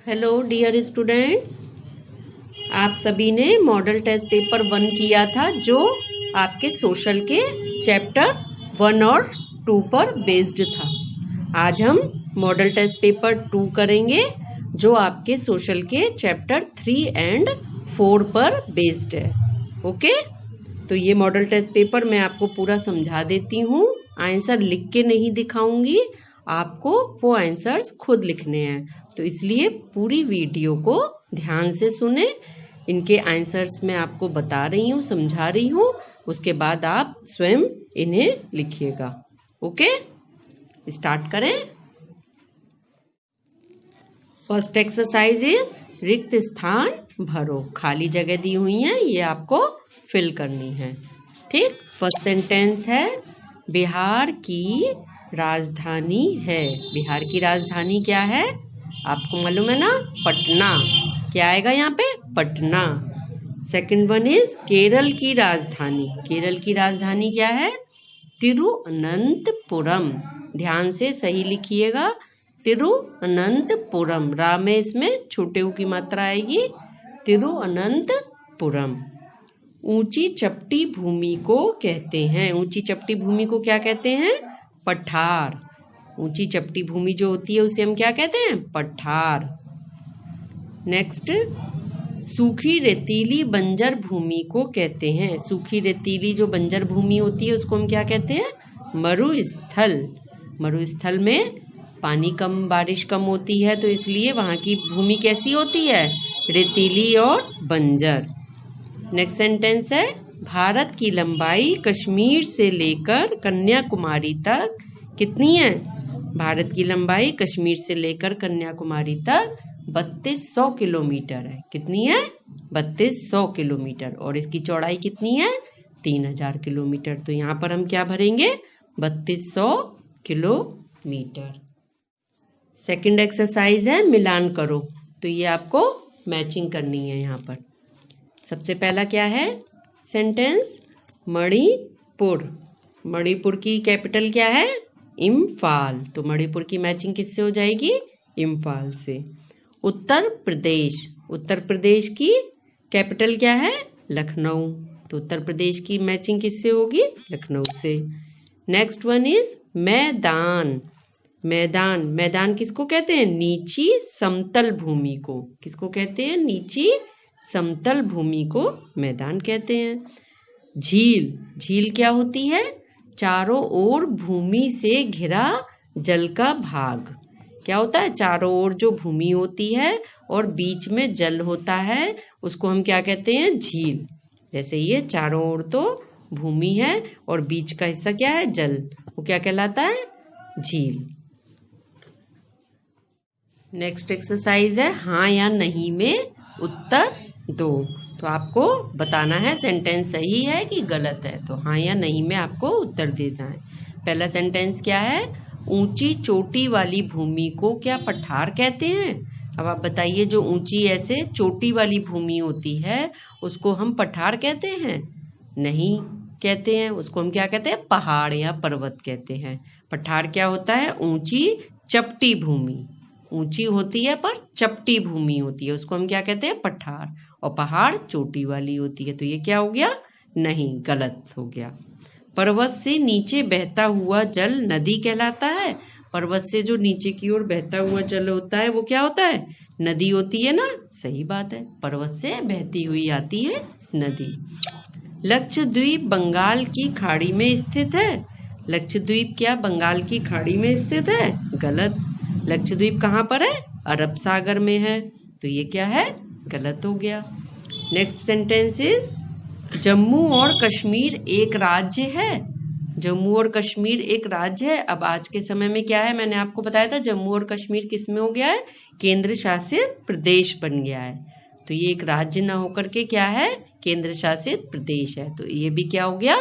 Hello dear students, आप सभी ने मॉडल टेस्ट पेपर 1 किया था जो आपके सोशल के चैप्टर 1 और 2 पर बेस्ड था। आज हम मॉडल टेस्ट पेपर 2 करेंगे जो आपके सोशल के चैप्टर 3 एंड 4 पर बेस्ड है। ओके, तो ये मॉडल टेस्ट पेपर मैं आपको पूरा समझा देती हूँ। आंसर लिख के नहीं दिखाऊंगी, आपको वो आंसर्स खुद लिखने हैं, तो इसलिए पूरी वीडियो को ध्यान से सुने। इनके आंसर्स मैं आपको बता रही हूँ, समझा रही हूँ, उसके बाद आप स्वयं इन्हें लिखिएगा। ओके, स्टार्ट करें। फर्स्ट एक्सरसाइज इज रिक्त स्थान भरो। खाली जगह दी हुई है, ये आपको फिल करनी है। ठीक, फर्स्ट सेंटेंस है बिहार की राजधानी है। बिहार की राजधानी क्या है आपको मालूम है ना? पटना। क्या आएगा यहाँ पे? Patna. Second one is Kerala की राजधानी। केरल की राजधानी क्या है? तिरुअनंतपुरम। ध्यान से सही लिखिएगा, तिरुअनंतपुरम। रा में इसमें छोटे ऊ की मात्रा आएगी, तिरुअनंतपुरम। ऊंची चपटी भूमि को कहते हैं। ऊंची चपटी भूमि को क्या कहते हैं? पठार। ऊंची चपटी भूमि जो होती है उसे हम क्या कहते हैं? पठार। नेक्स्ट, सूखी रेतीली बंजर भूमि को कहते हैं। सूखी रेतीली जो बंजर भूमि होती है उसको हम क्या कहते हैं? मरुस्थल। मरुस्थल में पानी कम, बारिश कम होती है, तो इसलिए वहां की भूमि कैसी होती है? रेतीली और बंजर। नेक्स्ट सेंटेंस है भारत की लंबाई कश्मीर से लेकर कन्याकुमारी तक कितनी है? भारत की लंबाई कश्मीर से लेकर कन्याकुमारी तक 3200 किलोमीटर है। कितनी है? 3200 किलोमीटर। और इसकी चौड़ाई कितनी है? 3000 किलोमीटर। तो यहाँ पर हम क्या भरेंगे? 3200 किलोमीटर। सेकंड एक्सरसाइज है मिलान करो। तो ये आपको मैचिंग करनी है। यहाँ पर सबसे पहला क्या है सेंटेंस? मणिपुर। मणिपुर की कैपिटल क्या है? इम्फाल। तो मणिपुर की मैचिंग किससे हो जाएगी? इम्फाल से। उत्तर प्रदेश। उत्तर प्रदेश की कैपिटल क्या है? लखनऊ। तो उत्तर प्रदेश की मैचिंग किससे होगी? लखनऊ से। नेक्स्ट वन इज मैदान। मैदान। मैदान किसको कहते हैं? नीची समतल भूमि को। किसको कहते हैं? नीची समतल भूमि को मैदान कहते हैं। झील। झील क्या होती है? चारों ओर भूमि से घिरा जल का भाग। क्या होता है? चारों ओर जो भूमि होती है और बीच में जल होता है उसको हम क्या कहते हैं? झील। जैसे ये चारों ओर तो भूमि है और बीच का हिस्सा क्या है? जल। वो क्या कहलाता है? झील। नेक्स्ट एक्सरसाइज है हाँ या नहीं में उत्तर दो। तो आपको बताना है सेंटेंस सही है कि गलत है। तो हाँ या नहीं में आपको उत्तर देना है। पहला सेंटेंस क्या है? ऊंची चोटी वाली भूमि को क्या पठार कहते हैं? अब आप बताइए, जो ऊंची ऐसे चोटी वाली भूमि होती है उसको हम पठार कहते हैं? नहीं कहते हैं, उसको हम क्या कहते हैं? पहाड़ या पर्वत कहते हैं। पठार क्या होता है? ऊंची चपटी भूमि। ऊंची होती है पर चपटी भूमि होती है, उसको हम क्या कहते हैं? पठार। और पहाड़ चोटी वाली होती है। तो ये क्या हो गया? नहीं, गलत हो गया। पर्वत से नीचे बहता हुआ जल नदी कहलाता है। पर्वत से जो नीचे की ओर बहता हुआ जल होता है वो क्या होता है? नदी होती है ना? सही बात है, पर्वत से बहती हुई आती है नदी। लक्षद्वीप बंगाल की खाड़ी में स्थित है। लक्षद्वीप क्या बंगाल की खाड़ी में स्थित है? गलत। लक्षद्वीप कहाँ पर है? अरब सागर में है। तो ये क्या है? गलत हो गया। नेक्स्ट सेंटेंस इज जम्मू और कश्मीर एक राज्य है। जम्मू और कश्मीर एक राज्य है। अब आज के समय में क्या है? मैंने आपको बताया था जम्मू और कश्मीर किस में हो गया है? केंद्र शासित प्रदेश बन गया है। तो ये एक राज्य ना होकर के क्या है? केंद्र शासित प्रदेश है। तो ये भी क्या हो गया?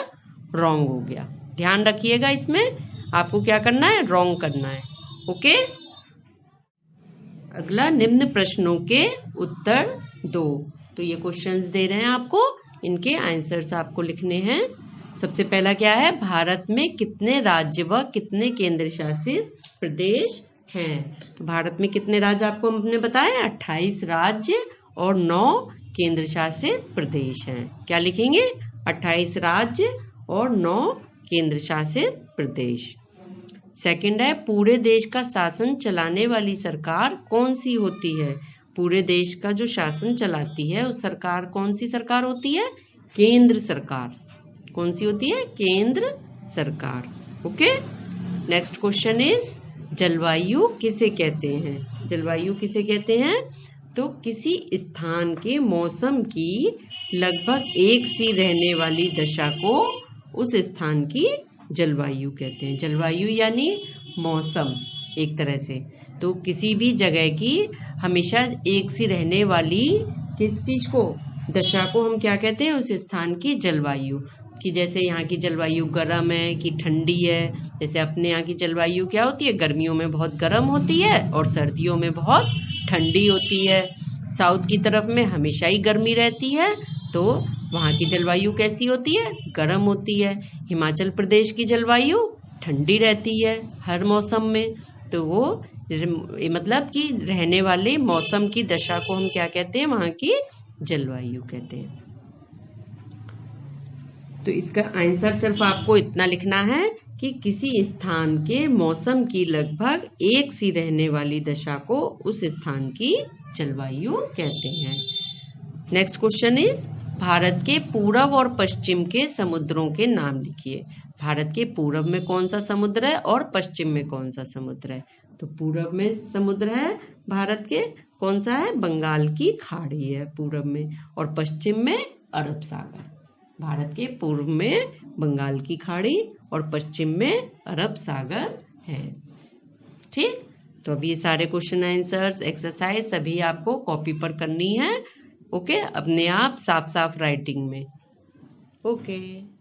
रॉन्ग हो गया। ध्यान रखिएगा, इसमें आपको क्या करना है? रॉन्ग करना है। ओके, अगला निम्न प्रश्नों के उत्तर दो। तो ये क्वेश्चंस दे रहे हैं आपको, इनके आंसर्स आपको लिखने हैं। सबसे पहला क्या है? भारत में कितने राज्य व कितने केंद्र शासित प्रदेश हैं। तो भारत में कितने राज्य आपको हमने बताया? 28 राज्य और 9 केंद्र शासित प्रदेश हैं। क्या लिखेंगे? 28 राज्य और 9 केंद्र शासित प्रदेश। सेकंड है, पूरे देश का शासन चलाने वाली सरकार कौन सी होती है? पूरे देश का जो शासन चलाती है उस सरकार कौन सी सरकार होती है? केंद्र सरकार। कौन सी होती है? केंद्र सरकार। ओके। नेक्स्ट क्वेश्चन इज, जलवायु किसे कहते हैं? जलवायु किसे कहते हैं? तो किसी स्थान के मौसम की लगभग एक सी रहने वाली दशा को उस स्थान की जलवायु कहते हैं। जलवायु यानी मौसम एक तरह से। तो किसी भी जगह की हमेशा एक सी रहने वाली किस चीज को, दशा को हम क्या कहते हैं? उस स्थान की जलवायु। कि जैसे यहाँ की जलवायु गर्म है कि ठंडी है। जैसे अपने यहाँ की जलवायु क्या होती है? गर्मियों में बहुत गर्म होती है और सर्दियों में बहुत ठंडी होती है। साउथ की तरफ में हमेशा ही गर्मी रहती है, तो वहाँ की जलवायु कैसी होती है? गर्म होती है। हिमाचल प्रदेश की जलवायु ठंडी रहती है हर मौसम में। तो वो मतलब कि रहने वाले मौसम की दशा को हम क्या कहते हैं? वहाँ की जलवायु कहते हैं। तो इसका आंसर सिर्फ आपको इतना लिखना है कि किसी स्थान के मौसम की लगभग एक सी रहने वाली दशा को उस स्थान की जलवायु कहते हैं। नेक्स्ट क्वेश्चन इज, भारत के पूरब और पश्चिम के समुद्रों के नाम लिखिए। भारत के पूरब में कौन सा समुद्र है और पश्चिम में कौन सा समुद्र है? तो पूरब में समुद्र है भारत के, कौन सा है? बंगाल की खाड़ी है पूरब में, और पश्चिम में अरब सागर। भारत के पूर्व में बंगाल की खाड़ी और पश्चिम में अरब सागर है। ठीक, तो अभी ये सारे क्वेश्चन आंसर्स एक्सरसाइज सभी आपको कॉपी पर करनी है। ओके, अपने आप साफ साफ राइटिंग में। ओके।